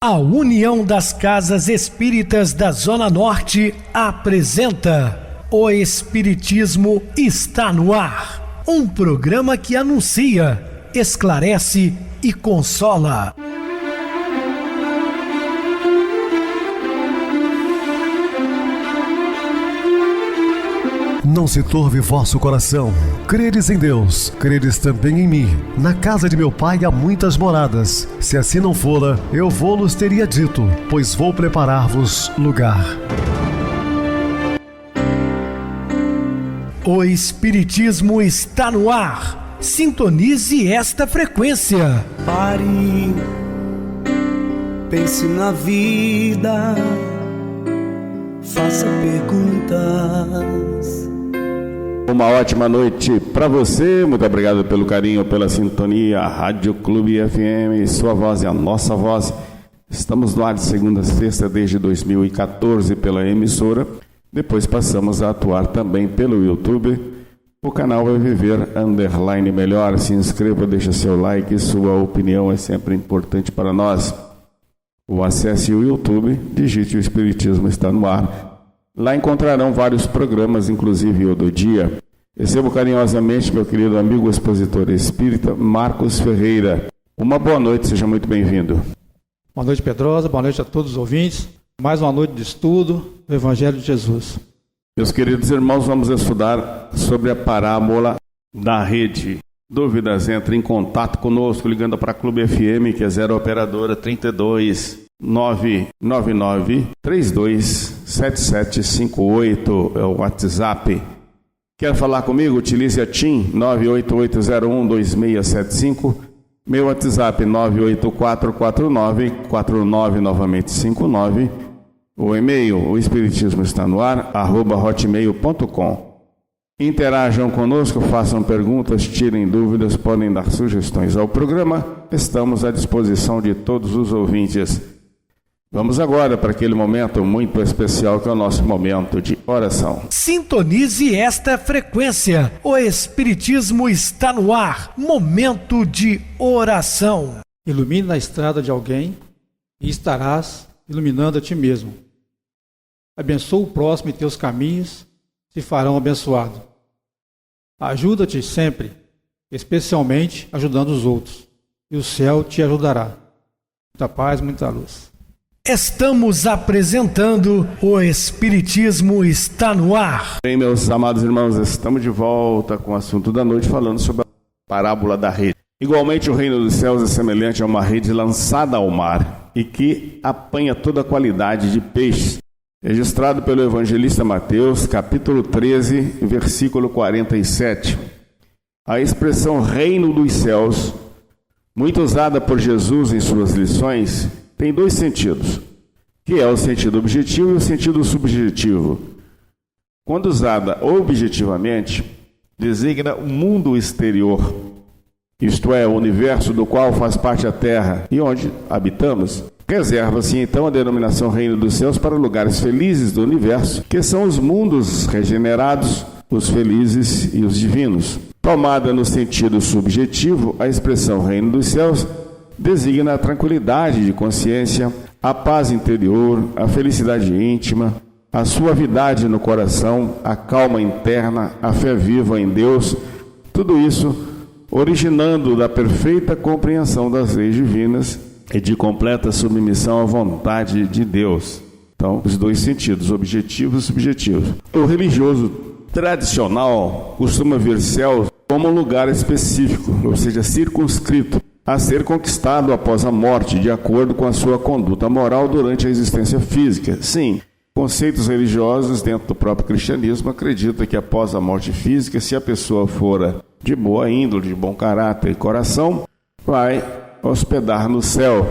A União das Casas Espíritas da Zona Norte apresenta O Espiritismo está no ar. Um programa que anuncia, esclarece e consola. Não se turve vosso coração. Credes em Deus, credes também em mim. Na casa de meu pai há muitas moradas. Se assim não fora, eu vou-los teria dito, pois vou preparar-vos lugar. O Espiritismo está no ar. Sintonize esta frequência. Pare, pense na vida, faça perguntas. Uma ótima noite para você, muito obrigado pelo carinho, pela sintonia. Rádio Clube FM, sua voz é a nossa voz. Estamos no ar de segunda a sexta desde 2014 pela emissora. Depois passamos a atuar também pelo YouTube. O canal é Viver _ Melhor. Se inscreva, deixa seu like, sua opinião é sempre importante para nós. O acesse o YouTube, digite O Espiritismo está no ar. Lá encontrarão vários programas, inclusive o do dia. Recebo carinhosamente meu querido amigo expositor espírita, Marcos Ferreira. Uma boa noite, seja muito bem-vindo. Boa noite, Pedrosa, boa noite a todos os ouvintes. Mais uma noite de estudo do Evangelho de Jesus. Meus queridos irmãos, vamos estudar sobre a parábola da rede. Dúvidas, entre em contato conosco, ligando para a Clube FM, que é 0 operadora 32 999 327758, é o WhatsApp. Quer falar comigo? Utilize a TIM 988012675, meu WhatsApp 9844949 novamente 59, o e-mail o espiritismo está no ar @hotmail.com. Interajam conosco, façam perguntas, tirem dúvidas, podem dar sugestões ao programa. Estamos à disposição de todos os ouvintes. Vamos agora para aquele momento muito especial que é o nosso momento de oração. Sintonize esta frequência. O Espiritismo está no ar. Momento de oração. Ilumine na estrada de alguém e estarás iluminando a ti mesmo. Abençoa o próximo e teus caminhos se farão abençoados. Ajuda-te sempre, especialmente ajudando os outros, e o céu te ajudará. Muita paz, muita luz. Estamos apresentando O Espiritismo está no ar. Bem, meus amados irmãos, estamos de volta com o assunto da noite, falando sobre a parábola da rede. Igualmente, o reino dos céus é semelhante a uma rede lançada ao mar e que apanha toda a qualidade de peixes. Registrado pelo evangelista Mateus, capítulo 13, versículo 47. A expressão reino dos céus, muito usada por Jesus em suas lições, tem dois sentidos, que é o sentido objetivo e o sentido subjetivo. Quando usada objetivamente, designa o mundo exterior, isto é, o universo do qual faz parte a Terra e onde habitamos. Reserva-se então a denominação reino dos céus para lugares felizes do universo, que são os mundos regenerados, os felizes e os divinos. Tomada no sentido subjetivo, a expressão reino dos céus designa a tranquilidade de consciência, a paz interior, a felicidade íntima, a suavidade no coração, a calma interna, a fé viva em Deus, tudo isso originando da perfeita compreensão das leis divinas e de completa submissão à vontade de Deus. Então, os dois sentidos, objetivo e subjetivo. O religioso tradicional costuma ver céu como um lugar específico, ou seja, circunscrito, a ser conquistado após a morte, de acordo com a sua conduta moral durante a existência física. Sim, conceitos religiosos dentro do próprio cristianismo acreditam que após a morte física, se a pessoa for de boa índole, de bom caráter e coração, vai hospedar no céu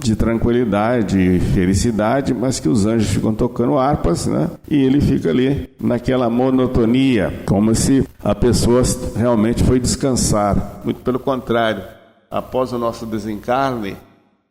de tranquilidade e felicidade, mas que os anjos ficam tocando harpas, né? E ele fica ali naquela monotonia, como se a pessoa realmente foi descansar. Muito pelo contrário, após o nosso desencarne,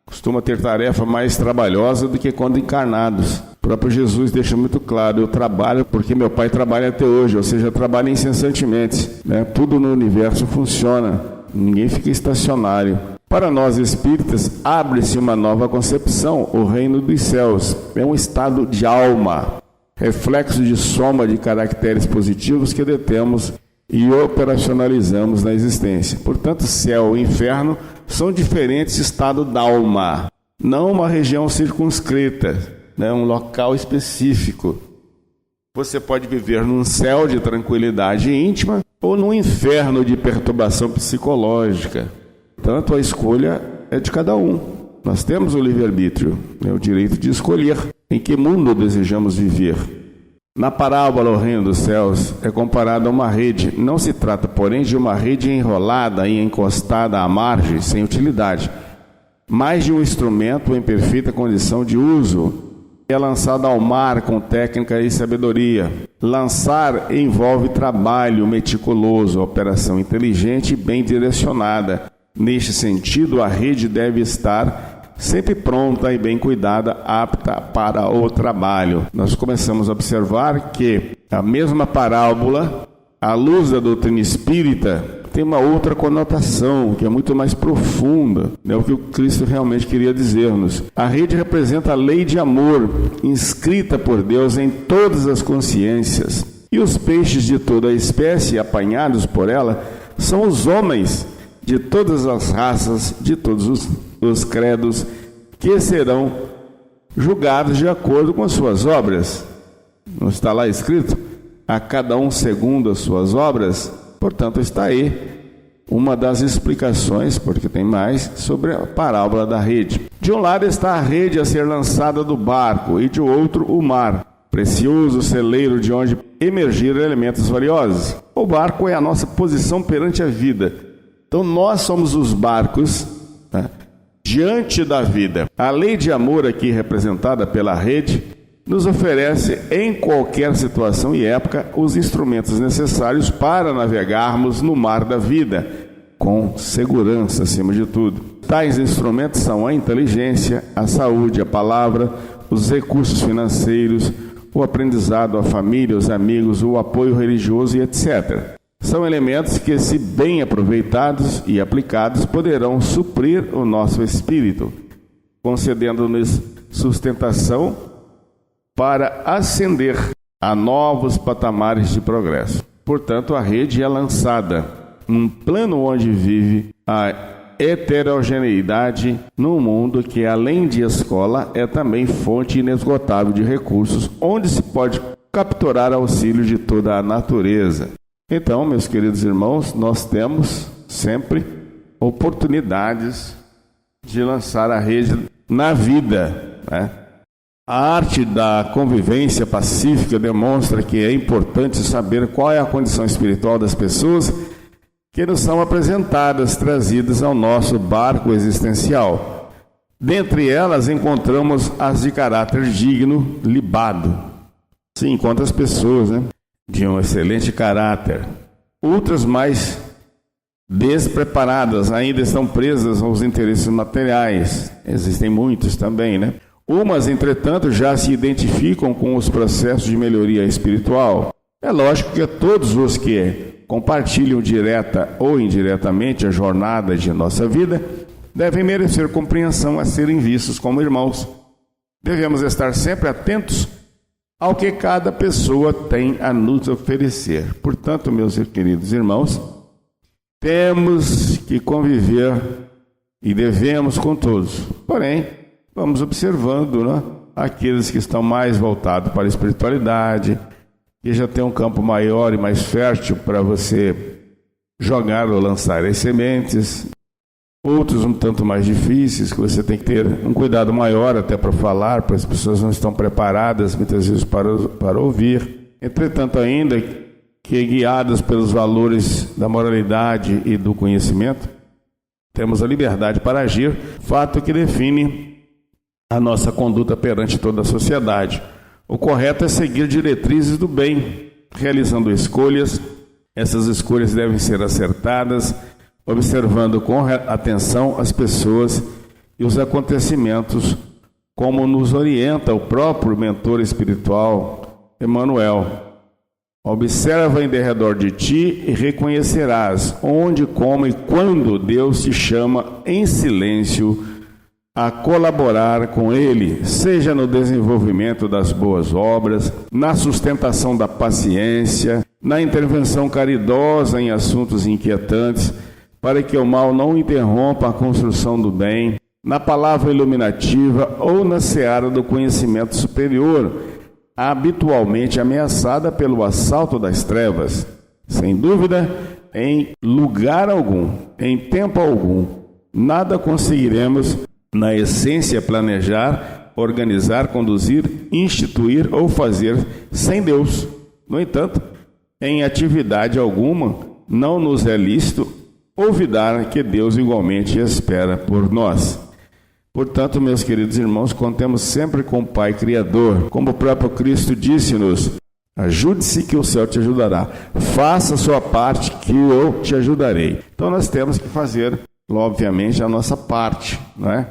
costuma ter tarefa mais trabalhosa do que quando encarnados. O próprio Jesus deixa muito claro: eu trabalho porque meu Pai trabalha até hoje, ou seja, trabalha incessantemente, né? Tudo no universo funciona, ninguém fica estacionário. Para nós espíritas, abre-se uma nova concepção. O reino dos céus é um estado de alma, reflexo de soma de caracteres positivos que detemos e operacionalizamos na existência. Portanto, céu e inferno são diferentes estados da alma, não uma região circunscrita, né? Um local específico. Você pode viver num céu de tranquilidade íntima ou num inferno de perturbação psicológica. Portanto, a escolha é de cada um. Nós temos o livre-arbítrio, o direito de escolher em que mundo desejamos viver. Na parábola, o reino dos céus é comparado a uma rede. Não se trata, porém, de uma rede enrolada e encostada à margem, sem utilidade, mas de um instrumento em perfeita condição de uso. É lançado ao mar com técnica e sabedoria. Lançar envolve trabalho meticuloso, operação inteligente e bem direcionada. Neste sentido, a rede deve estar sempre pronta e bem cuidada, apta para o trabalho. Nós começamos a observar que a mesma parábola, à luz da doutrina espírita, tem uma outra conotação, que é muito mais profunda. É o que o Cristo realmente queria dizer-nos. A rede representa a lei de amor, inscrita por Deus em todas as consciências. E os peixes de toda a espécie, apanhados por ela, são os homens de todas as raças, de todos os credos, que serão julgados de acordo com as suas obras. Não está lá escrito? A cada um segundo as suas obras. Portanto, está aí uma das explicações, porque tem mais, sobre a parábola da rede. De um lado está a rede a ser lançada do barco, e de outro o mar, precioso celeiro de onde emergiram elementos valiosos. O barco é a nossa posição perante a vida. Então nós somos os barcos, né, diante da vida. A lei de amor aqui representada pela rede nos oferece em qualquer situação e época os instrumentos necessários para navegarmos no mar da vida, com segurança acima de tudo. Tais instrumentos são a inteligência, a saúde, a palavra, os recursos financeiros, o aprendizado, a família, os amigos, o apoio religioso e etc. São elementos que, se bem aproveitados e aplicados, poderão suprir o nosso espírito, concedendo-nos sustentação para ascender a novos patamares de progresso. Portanto, a rede é lançada num plano onde vive a heterogeneidade, num mundo que, além de escola, é também fonte inesgotável de recursos, onde se pode capturar auxílio de toda a natureza. Então, meus queridos irmãos, nós temos sempre oportunidades de lançar a rede na vida, né? A arte da convivência pacífica demonstra que é importante saber qual é a condição espiritual das pessoas que nos são apresentadas, trazidas ao nosso barco existencial. Dentre elas, encontramos as de caráter digno, libado. Se encontra as pessoas, né, de um excelente caráter. Outras mais despreparadas, ainda estão presas aos interesses materiais. Existem muitos também, né? Umas, entretanto, já se identificam com os processos de melhoria espiritual. É lógico que todos os que compartilham direta ou indiretamente a jornada de nossa vida devem merecer compreensão a serem vistos como irmãos. Devemos estar sempre atentos ao que cada pessoa tem a nos oferecer. Portanto, meus queridos irmãos, temos que conviver e devemos com todos. Porém, vamos observando, né, aqueles que estão mais voltados para a espiritualidade, que já tem um campo maior e mais fértil para você jogar ou lançar as sementes. Outros um tanto mais difíceis, que você tem que ter um cuidado maior até para falar, porque as pessoas não estão preparadas muitas vezes para ouvir. Entretanto, ainda que guiadas pelos valores da moralidade e do conhecimento, temos a liberdade para agir, fato que define a nossa conduta perante toda a sociedade. O correto é seguir diretrizes do bem, realizando escolhas. Essas escolhas devem ser acertadas, observando com atenção as pessoas e os acontecimentos, como nos orienta o próprio mentor espiritual, Emmanuel. Observa em derredor de ti e reconhecerás onde, como e quando Deus te chama em silêncio a colaborar com Ele, seja no desenvolvimento das boas obras, na sustentação da paciência, na intervenção caridosa em assuntos inquietantes, para que o mal não interrompa a construção do bem, na palavra iluminativa ou na seara do conhecimento superior, habitualmente ameaçada pelo assalto das trevas. Sem dúvida, em lugar algum, em tempo algum, nada conseguiremos, na essência, planejar, organizar, conduzir, instituir ou fazer sem Deus. No entanto, em atividade alguma, não nos é lícito olvidar que Deus igualmente espera por nós. Portanto, meus queridos irmãos, contemos sempre com o Pai Criador. Como o próprio Cristo disse-nos, ajude-se que o céu te ajudará. Faça a sua parte que eu te ajudarei. Então nós temos que fazer, obviamente, a nossa parte, não é?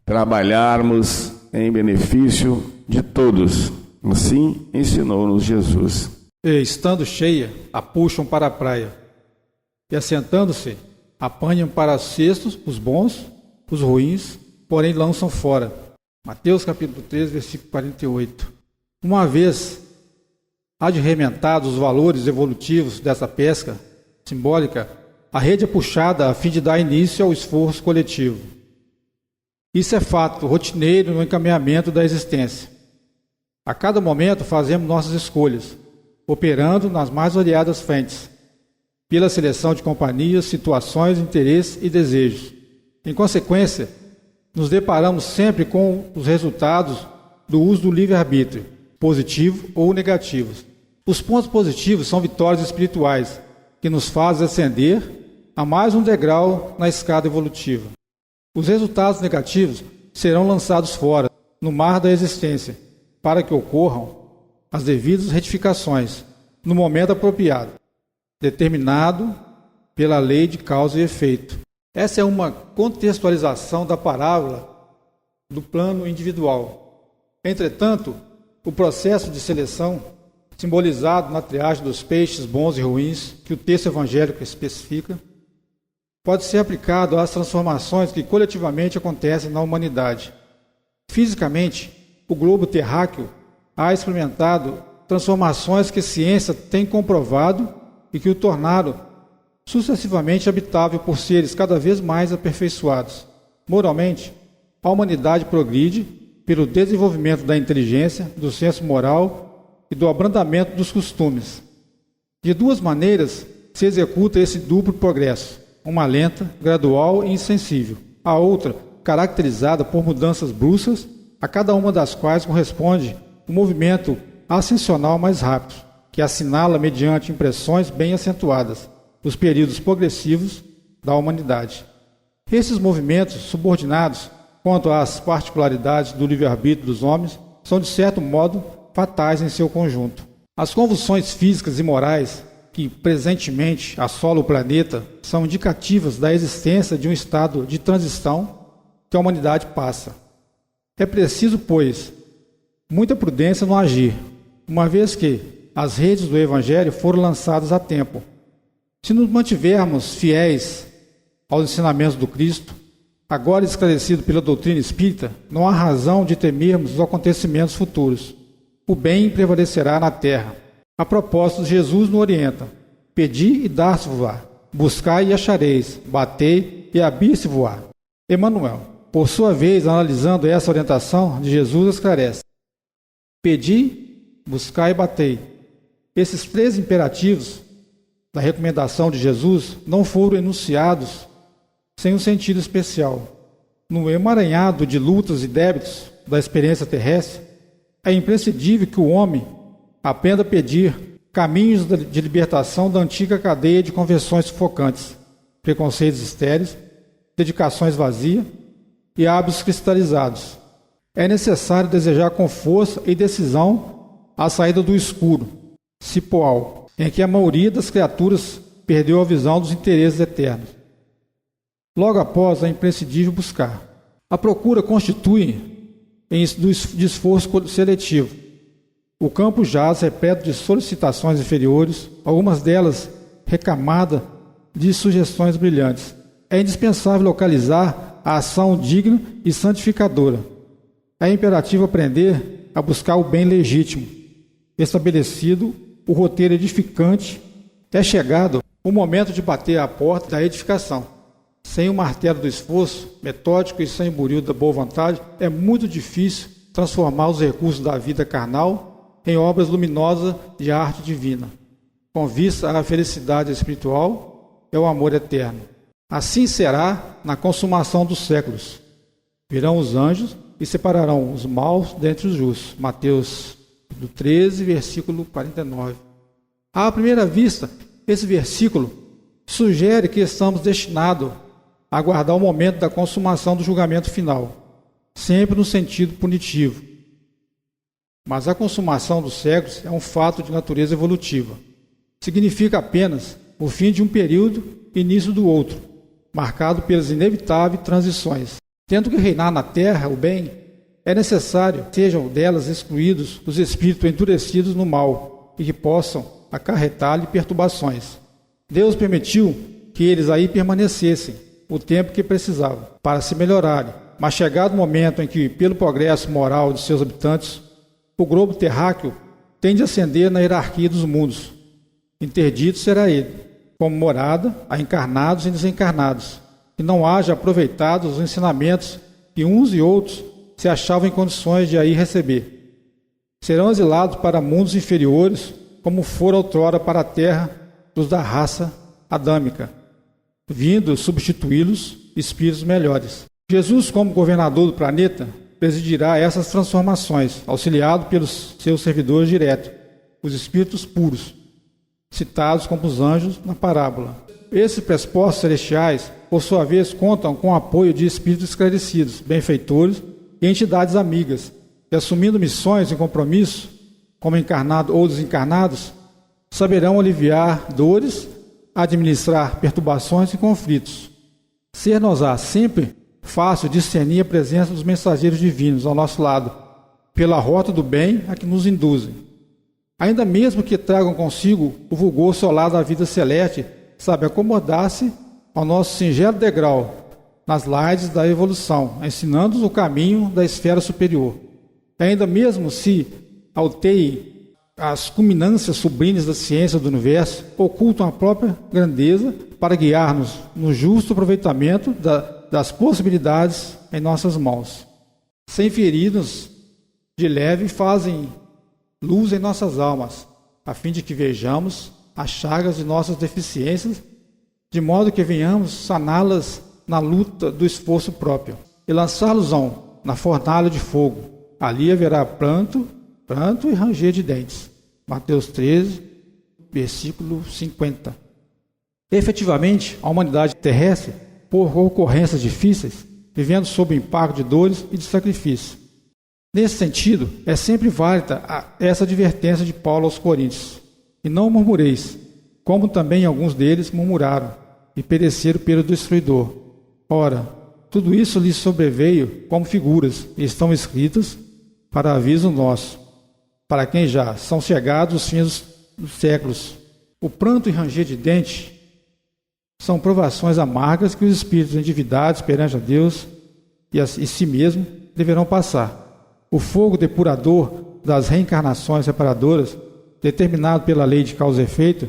Trabalharmos em benefício de todos. Assim ensinou-nos Jesus. E, estando cheia, a puxam para a praia. E, assentando-se, apanham para os cestos os bons, os ruins, porém lançam fora. Mateus capítulo 3, versículo 48. Uma vez adrementados os valores evolutivos dessa pesca simbólica, a rede é puxada a fim de dar início ao esforço coletivo. Isso é fato rotineiro no encaminhamento da existência. A cada momento fazemos nossas escolhas, operando nas mais variadas frentes, pela seleção de companhias, situações, interesses e desejos. Em consequência, nos deparamos sempre com os resultados do uso do livre-arbítrio, positivo ou negativos. Os pontos positivos são vitórias espirituais, que nos fazem ascender a mais um degrau na escada evolutiva. Os resultados negativos serão lançados fora, no mar da existência, para que ocorram as devidas retificações, no momento apropriado, determinado pela lei de causa e efeito. Essa é uma contextualização da parábola do plano individual. Entretanto, o processo de seleção, simbolizado na triagem dos peixes bons e ruins, que o texto evangélico especifica, pode ser aplicado às transformações que coletivamente acontecem na humanidade. Fisicamente, o globo terráqueo ha experimentado transformações que a ciência tem comprovado e que o tornaram sucessivamente habitável por seres cada vez mais aperfeiçoados. Moralmente, a humanidade progride pelo desenvolvimento da inteligência, do senso moral e do abrandamento dos costumes. De duas maneiras se executa esse duplo progresso, uma lenta, gradual e insensível, a outra caracterizada por mudanças bruscas, a cada uma das quais corresponde um movimento ascensional mais rápido, que assinala mediante impressões bem acentuadas os períodos progressivos da humanidade. Esses movimentos subordinados quanto às particularidades do livre-arbítrio dos homens são, de certo modo, fatais em seu conjunto. As convulsões físicas e morais que presentemente assolam o planeta são indicativas da existência de um estado de transição que a humanidade passa. É preciso, pois, muita prudência no agir, uma vez que as redes do Evangelho foram lançadas a tempo. Se nos mantivermos fiéis aos ensinamentos do Cristo, agora esclarecido pela doutrina espírita, não há razão de temermos os acontecimentos futuros. O bem prevalecerá na terra. A propósito, Jesus nos orienta: pedi e dar-se-vos-á, buscai e achareis, batei e abrir-se-vos-á. Emmanuel, por sua vez, analisando essa orientação de Jesus, esclarece: pedi, buscai e batei. Esses três imperativos da recomendação de Jesus não foram enunciados sem um sentido especial. No emaranhado de lutas e débitos da experiência terrestre, é imprescindível que o homem aprenda a pedir caminhos de libertação da antiga cadeia de convenções sufocantes, preconceitos estéreis, dedicações vazias e hábitos cristalizados. É necessário desejar com força e decisão a saída do escuro, cipoal, em que a maioria das criaturas perdeu a visão dos interesses eternos. Logo após, é imprescindível buscar. A procura constitui de esforço seletivo. O campo jaz repleto de solicitações inferiores, algumas delas recamadas de sugestões brilhantes. É indispensável localizar a ação digna e santificadora. É imperativo aprender a buscar o bem legítimo. Estabelecido o roteiro edificante, é chegado o momento de bater à porta da edificação. Sem o martelo do esforço metódico e sem o buril da boa vontade, é muito difícil transformar os recursos da vida carnal em obras luminosas de arte divina. Com vista à felicidade espiritual, é o amor eterno. Assim será na consumação dos séculos. Virão os anjos e separarão os maus dentre os justos. Mateus 13, versículo 49. À primeira vista, esse versículo sugere que estamos destinados a aguardar o momento da consumação do julgamento final, sempre no sentido punitivo. Mas a consumação dos séculos é um fato de natureza evolutiva. Significa apenas o fim de um período e início do outro, marcado pelas inevitáveis transições. Tendo que reinar na terra o bem, é necessário que sejam delas excluídos os espíritos endurecidos no mal e que possam acarretar-lhe perturbações. Deus permitiu que eles aí permanecessem o tempo que precisavam para se melhorarem, mas chegado o momento em que, pelo progresso moral de seus habitantes, o globo terráqueo tende a ascender na hierarquia dos mundos. Interdito será ele, como morada a encarnados e desencarnados, que não haja aproveitado os ensinamentos que uns e outros se achavam em condições de aí receber. Serão exilados para mundos inferiores, como foram outrora para a terra dos da raça adâmica, vindo substituí-los espíritos melhores. Jesus, como governador do planeta, presidirá essas transformações, auxiliado pelos seus servidores diretos, os espíritos puros, citados como os anjos na parábola. Esses prespostos celestiais, por sua vez, contam com o apoio de espíritos esclarecidos, benfeitores e entidades amigas, que, assumindo missões e compromissos, como encarnados ou desencarnados, saberão aliviar dores, administrar perturbações e conflitos. Ser-nos-á sempre fácil discernir a presença dos mensageiros divinos ao nosso lado, pela rota do bem a que nos induzem. Ainda mesmo que tragam consigo o fulgor solar da vida celeste, sabe acomodar-se ao nosso singelo degrau nas laides da evolução, ensinando-nos o caminho da esfera superior. Ainda mesmo se alteie as culminâncias sublimes da ciência do universo, ocultam a própria grandeza para guiar-nos no justo aproveitamento das possibilidades em nossas mãos. Sem ferir-nos de leve, fazem luz em nossas almas, a fim de que vejamos as chagas de nossas deficiências, de modo que venhamos saná-las na luta do esforço próprio, e lançá-los-ão na fornalha de fogo. Ali haverá pranto e ranger de dentes. Mateus 13, versículo 50. Efetivamente, a humanidade terrestre, por ocorrências difíceis, vivendo sob o impacto de dores e de sacrifício. Nesse sentido, é sempre válida essa advertência de Paulo aos Coríntios. E não murmureis, como também alguns deles murmuraram e pereceram pelo destruidor. Ora, tudo isso lhes sobreveio como figuras e estão escritas para aviso nosso, para quem já são chegados os fins dos séculos. O pranto e ranger de dente são provações amargas que os espíritos endividados perante a Deus e si mesmo deverão passar. O fogo depurador das reencarnações reparadoras, determinado pela lei de causa e efeito,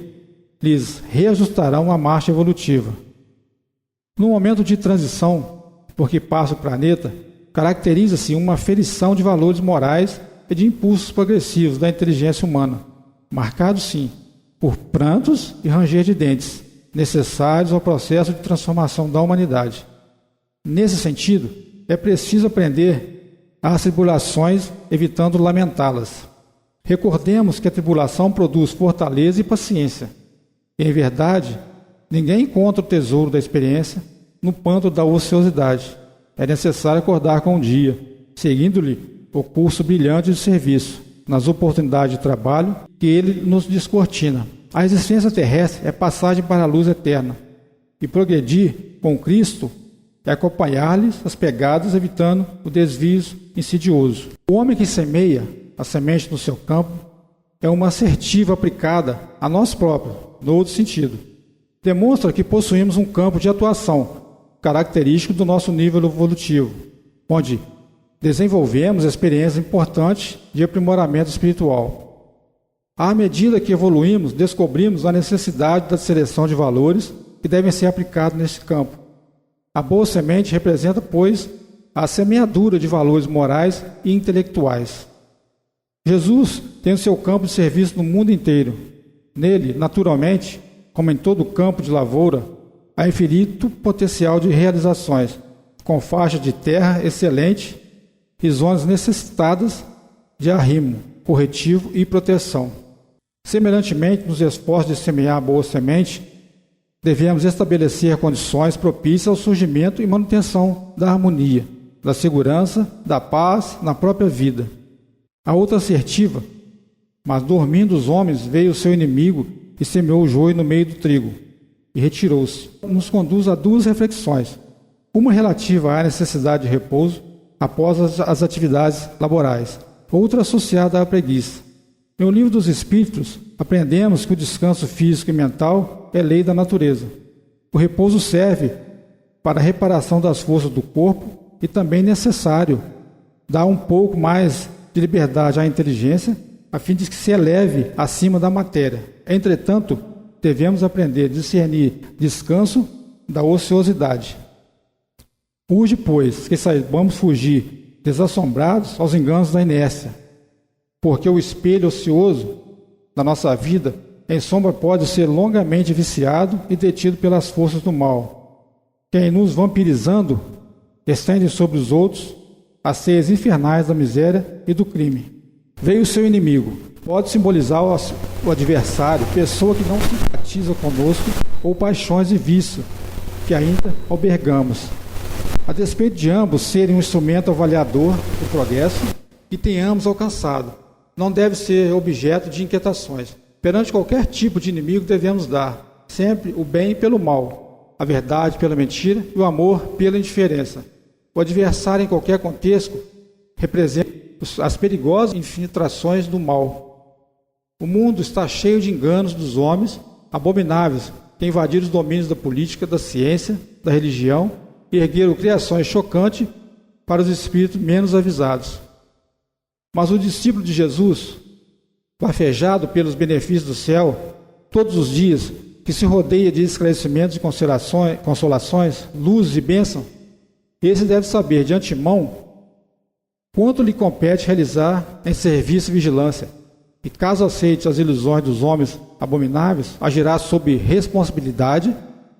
lhes reajustarão a marcha evolutiva. No momento de transição, por que passa o planeta, caracteriza-se uma aferição de valores morais e de impulsos progressivos da inteligência humana, marcados, sim, por prantos e ranger de dentes, necessários ao processo de transformação da humanidade. Nesse sentido, é preciso aprender as tribulações, evitando lamentá-las. Recordemos que a tribulação produz fortaleza e paciência. E, em verdade, ninguém encontra o tesouro da experiência no pântano da ociosidade. É necessário acordar com o dia, seguindo-lhe o curso brilhante de serviço, nas oportunidades de trabalho que ele nos descortina. A existência terrestre é passagem para a luz eterna, e progredir com Cristo é acompanhar-lhes as pegadas, evitando o desvio insidioso. O homem que semeia a semente no seu campo, é uma assertiva aplicada a nós próprios, no outro sentido. Demonstra que possuímos um campo de atuação característico do nosso nível evolutivo, onde desenvolvemos experiências importantes de aprimoramento espiritual. À medida que evoluímos, descobrimos a necessidade da seleção de valores que devem ser aplicados nesse campo. A boa semente representa, pois, a semeadura de valores morais e intelectuais. Jesus tem o seu campo de serviço no mundo inteiro. Nele, naturalmente, como em todo campo de lavoura, há infinito potencial de realizações, com faixa de terra excelente e zonas necessitadas de arrimo, corretivo e proteção. Semelhantemente, nos esforços de semear a boa semente, devemos estabelecer condições propícias ao surgimento e manutenção da harmonia, da segurança, da paz na própria vida. A outra assertiva: mas dormindo os homens, veio o seu inimigo e semeou o joio no meio do trigo, e retirou-se. Nos conduz a duas reflexões, uma relativa à necessidade de repouso após as atividades laborais, outra associada à preguiça. No Livro dos Espíritos, aprendemos que o descanso físico e mental é lei da natureza. O repouso serve para a reparação das forças do corpo e também necessário dar um pouco mais de liberdade à inteligência, a fim de que se eleve acima da matéria. Entretanto, devemos aprender a discernir descanso da ociosidade. Urge, pois, que saibamos fugir desassombrados aos enganos da inércia, porque o espelho ocioso da nossa vida, em sombra, pode ser longamente viciado e detido pelas forças do mal, que, em nos vampirizando, estendem sobre os outros as seias infernais da miséria e do crime. Veio o seu inimigo. Pode simbolizar o adversário, pessoa que não simpatiza conosco, ou paixões e vícios que ainda albergamos. A despeito de ambos serem um instrumento avaliador do progresso que tenhamos alcançado, não deve ser objeto de inquietações. Perante qualquer tipo de inimigo devemos dar sempre o bem pelo mal, a verdade pela mentira e o amor pela indiferença. O adversário, em qualquer contexto, representa as perigosas infiltrações do mal. O mundo está cheio de enganos dos homens abomináveis que invadiram os domínios da política, da ciência, da religião e ergueram criações chocantes para os espíritos menos avisados. Mas o discípulo de Jesus, bafejado pelos benefícios do céu, todos os dias, que se rodeia de esclarecimentos e consolações, luzes e bênção, esse deve saber de antemão quanto lhe compete realizar em serviço e vigilância, e caso aceite as ilusões dos homens abomináveis, agirá sob responsabilidade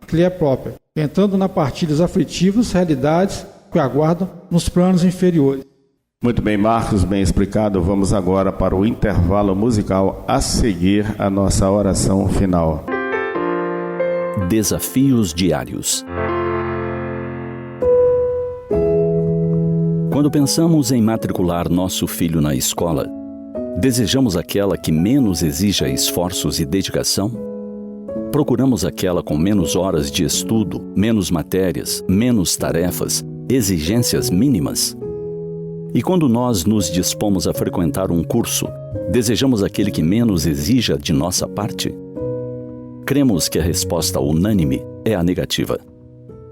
que lhe é própria, entrando na partilha aflitivas realidades que o aguardam nos planos inferiores. Muito bem, Marcos, bem explicado. Vamos agora para o intervalo musical, a seguir a nossa oração final. Desafios diários. Quando pensamos em matricular nosso filho na escola, desejamos aquela que menos exija esforços e dedicação? Procuramos aquela com menos horas de estudo, menos matérias, menos tarefas, exigências mínimas? E quando nós nos dispomos a frequentar um curso, desejamos aquele que menos exija de nossa parte? Cremos que a resposta unânime é a negativa.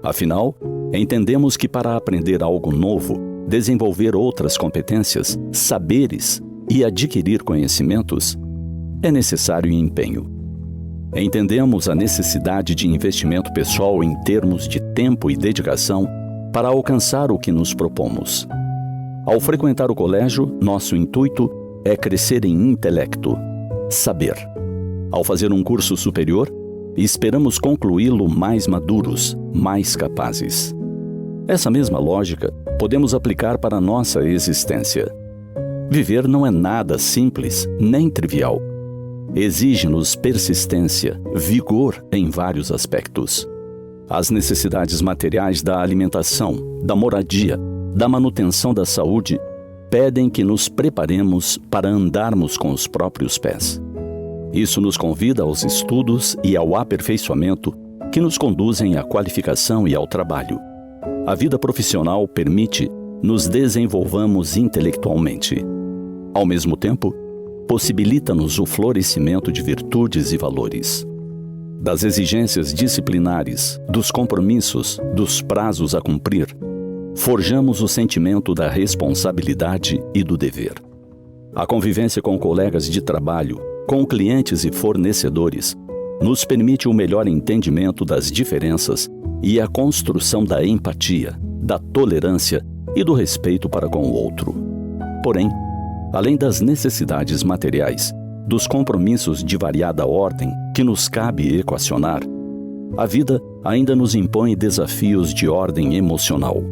Afinal, entendemos que para aprender algo novo, desenvolver outras competências, saberes e adquirir conhecimentos, é necessário empenho. Entendemos a necessidade de investimento pessoal em termos de tempo e dedicação para alcançar o que nos propomos. Ao frequentar o colégio, nosso intuito é crescer em intelecto, saber. Ao fazer um curso superior, esperamos concluí-lo mais maduros, mais capazes. Essa mesma lógica podemos aplicar para a nossa existência. Viver não é nada simples nem trivial. Exige-nos persistência, vigor em vários aspectos. As necessidades materiais da alimentação, da moradia, da manutenção da saúde, pedem que nos preparemos para andarmos com os próprios pés. Isso nos convida aos estudos e ao aperfeiçoamento que nos conduzem à qualificação e ao trabalho. A vida profissional permite nos desenvolvamos intelectualmente. Ao mesmo tempo, possibilita-nos o florescimento de virtudes e valores. Das exigências disciplinares, dos compromissos, dos prazos a cumprir, forjamos o sentimento da responsabilidade e do dever. A convivência com colegas de trabalho, com clientes e fornecedores, nos permite o melhor entendimento das diferenças e a construção da empatia, da tolerância e do respeito para com o outro. Porém, além das necessidades materiais, dos compromissos de variada ordem que nos cabe equacionar, a vida ainda nos impõe desafios de ordem emocional.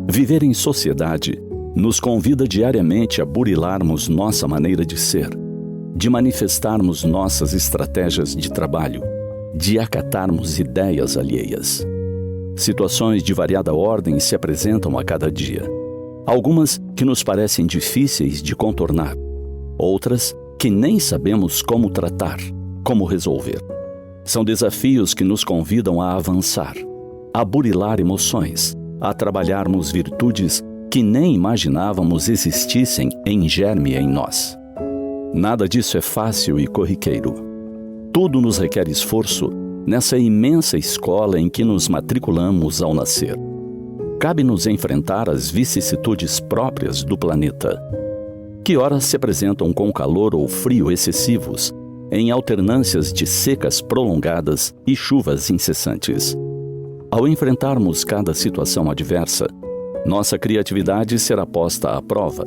Viver em sociedade nos convida diariamente a burilarmos nossa maneira de ser, de manifestarmos nossas estratégias de trabalho, de acatarmos ideias alheias. Situações de variada ordem se apresentam a cada dia. Algumas que nos parecem difíceis de contornar, outras que nem sabemos como tratar, como resolver. São desafios que nos convidam a avançar, a burilar emoções, a trabalharmos virtudes que nem imaginávamos existissem em germe em nós. Nada disso é fácil e corriqueiro. Tudo nos requer esforço nessa imensa escola em que nos matriculamos ao nascer. Cabe-nos enfrentar as vicissitudes próprias do planeta, que ora se apresentam com calor ou frio excessivos, em alternâncias de secas prolongadas e chuvas incessantes. Ao enfrentarmos cada situação adversa, nossa criatividade será posta à prova.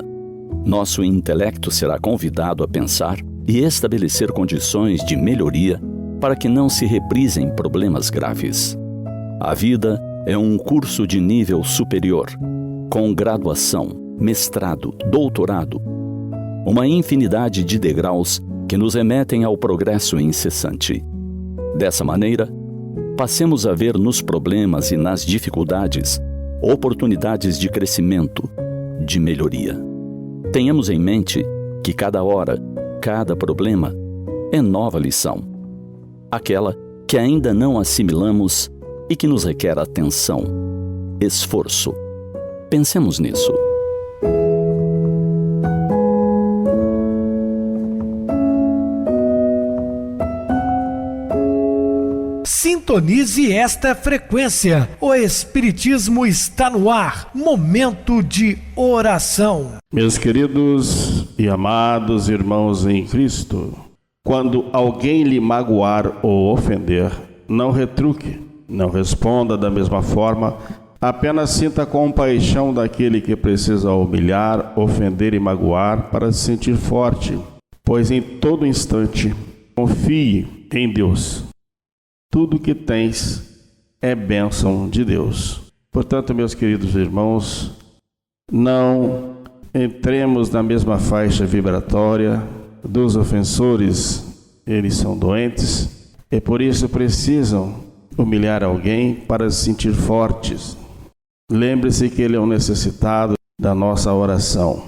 Nosso intelecto será convidado a pensar e estabelecer condições de melhoria para que não se reprisem problemas graves. A vida é um curso de nível superior, com graduação, mestrado, doutorado, uma infinidade de degraus que nos remetem ao progresso incessante. Dessa maneira, passemos a ver nos problemas e nas dificuldades oportunidades de crescimento, de melhoria. Tenhamos em mente que cada hora, cada problema é nova lição, aquela que ainda não assimilamos e que nos requer atenção, esforço. Pensemos nisso. Sintonize esta frequência. O Espiritismo está no ar. Momento de oração. Meus queridos e amados irmãos em Cristo, quando alguém lhe magoar ou ofender, não retruque, não responda da mesma forma, apenas sinta a compaixão daquele que precisa humilhar, ofender e magoar para se sentir forte, pois em todo instante confie em Deus. Tudo que tens é bênção de Deus. Portanto, meus queridos irmãos, não entremos na mesma faixa vibratória dos ofensores. Eles são doentes e por isso precisam humilhar alguém para se sentir fortes. Lembre-se que ele é um necessitado da nossa oração.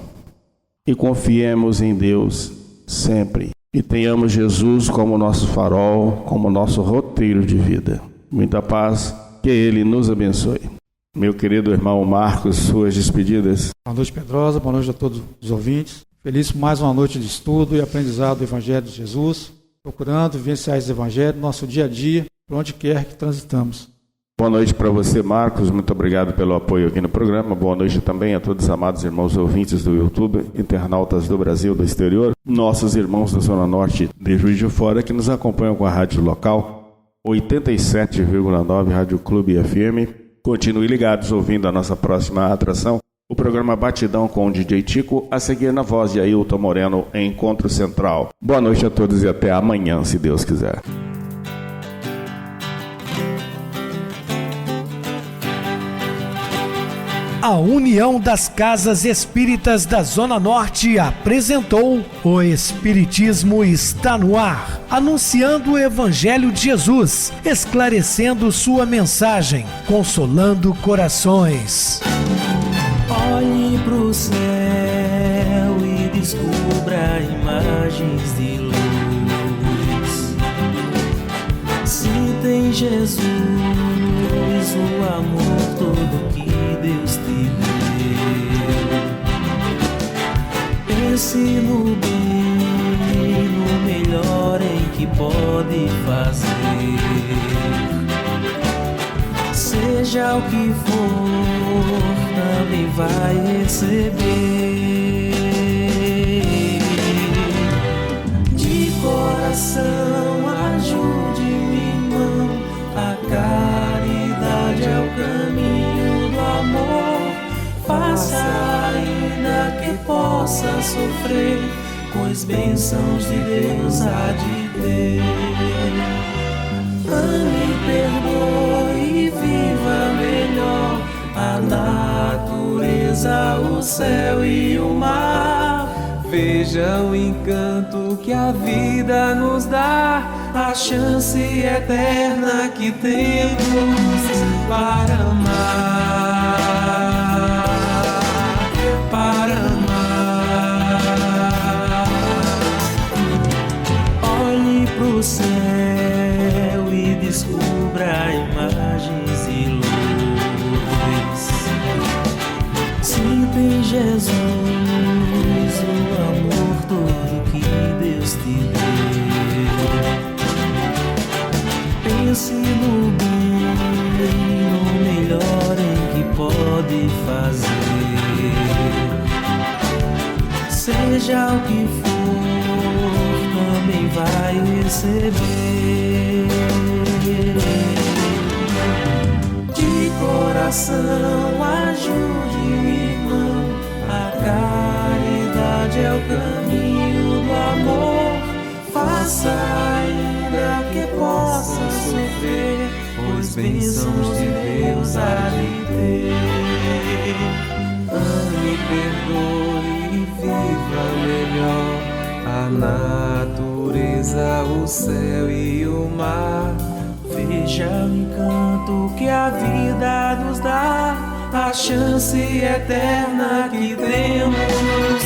E confiemos em Deus sempre. E tenhamos Jesus como nosso farol, como nosso roteiro de vida. Muita paz, que Ele nos abençoe. Meu querido irmão Marcos, suas despedidas. Boa noite, Pedrosa, boa noite a todos os ouvintes. Feliz por mais uma noite de estudo e aprendizado do Evangelho de Jesus, procurando vivenciar esse Evangelho no nosso dia a dia, por onde quer que transitamos. Boa noite para você, Marcos. Muito obrigado pelo apoio aqui no programa. Boa noite também a todos os amados irmãos ouvintes do YouTube, internautas do Brasil e do exterior, nossos irmãos da Zona Norte de Juiz de Fora que nos acompanham com a rádio local 87,9 Rádio Clube FM. Continue ligados ouvindo a nossa próxima atração, o programa Batidão com o DJ Tico, a seguir na voz de Ailton Moreno em Encontro Central. Boa noite a todos e até amanhã, se Deus quiser. A União das Casas Espíritas da Zona Norte apresentou O Espiritismo está no ar, anunciando o Evangelho de Jesus, esclarecendo sua mensagem, consolando corações. Olhe pro céu e descubra imagens de luz. Sinta em Jesus o amor todo que Deus te deu. Pense no bem, no melhor em que pode fazer. Seja o que for, também vai receber. De coração, ajude-me, irmão. A caridade é o caminho do amor. Faça ainda que possa sofrer, pois bênçãos de Deus há de ter. Ame, perdoe e viva melhor a natureza, o céu e o mar. Veja o encanto que a vida nos dá, a chance eterna que temos para amar, para amar. Olhe pro céu e descubra imagens e luz. Sinta em Jesus o amor todo que Deus te deu. Pense no bem, no melhor em que pode fazer. Seja o que for, também vai receber. De coração, ajude, irmão. A caridade é o caminho do amor. Faça ainda que possa sofrer, pois bênçãos de Deus há de ter. Ame, perdoe e viva melhor a natureza, o céu e o mar. Veja o encanto que a vida nos dá, a chance eterna que temos